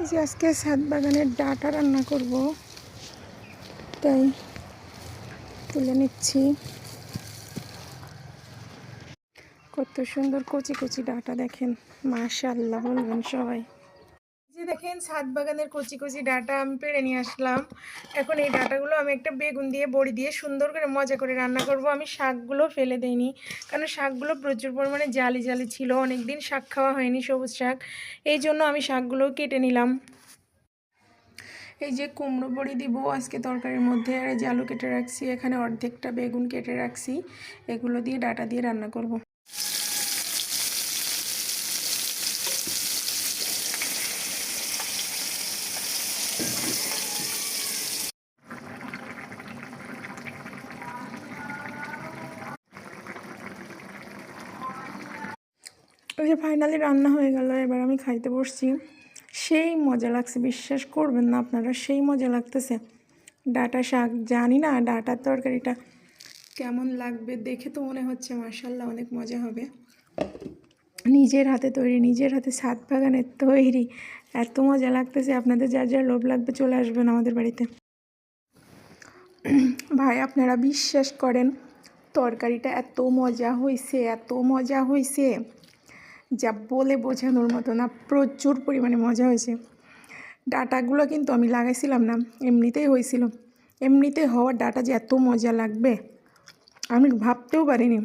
এই যে আজকে ছাদ বাগানের ডাঁটা রান্না করব, তাই তুলে নিচ্ছি। কত সুন্দর কচি কচি ডাঁটা দেখেন, মাশাআল্লাহ বলবেন সবাই। যে দেখেন ছাদ বাগানের কচি কচি ডাঁটা আমি পেড়ে নিয়ে আসলাম। এখন এই ডাঁটাগুলো আমি একটা বেগুন দিয়ে বড়ি দিয়ে সুন্দর করে মজা করে রান্না করব। আমি শাকগুলো ফেলে দেইনি, কারণ শাকগুলো প্রচুর পরিমাণে জালি জালি ছিল, অনেকদিন শাক খাওয়া হয়নি, সবুজ শাক, এই জন্য আমি শাকগুলো কেটে নিলাম। এই যে কুমড়ো বড়ি দিব আজকে তরকারির মধ্যে, আর এই যে আলু কেটে রাখছি, এখানে অর্ধেকটা বেগুন কেটে রাখছি, এগুলো দিয়ে ডাঁটা দিয়ে রান্না করব। ওই যে ফাইনালি রান্না হয়ে গেল, এবার আমি খাইতে বসছি। সেই মজা লাগছে, বিশ্বাস করবেন না আপনারা, সেই মজা লাগতেছে। ডাঁটা শাক, জানি না ডাঁটার তরকারিটা কেমন লাগবে, দেখে তো মনে হচ্ছে মাশাআল্লাহ অনেক মজা হবে। নিজের হাতে তৈরি, নিজের হাতে ছাদ বাগানের তৈরি, এত মজা লাগতেছে। আপনাদের যার যার লোভ লাগবে চলে আসবেন আমাদের বাড়িতে। ভাই আপনারা বিশ্বাস করেন, তরকারিটা এত মজা হয়েছে, এত মজা হয়েছে যা বলে বোঝানোর মতো না, প্রচুর পরিমাণে মজা হয়েছে। ডাঁটাগুলো কিন্তু আমি লাগাইছিলাম না, এমনিতেই হয়েছিল। এমনিতে হওয়ার ডাঁটা যে এত মজা লাগবে আমি ভাবতেও পারিনি।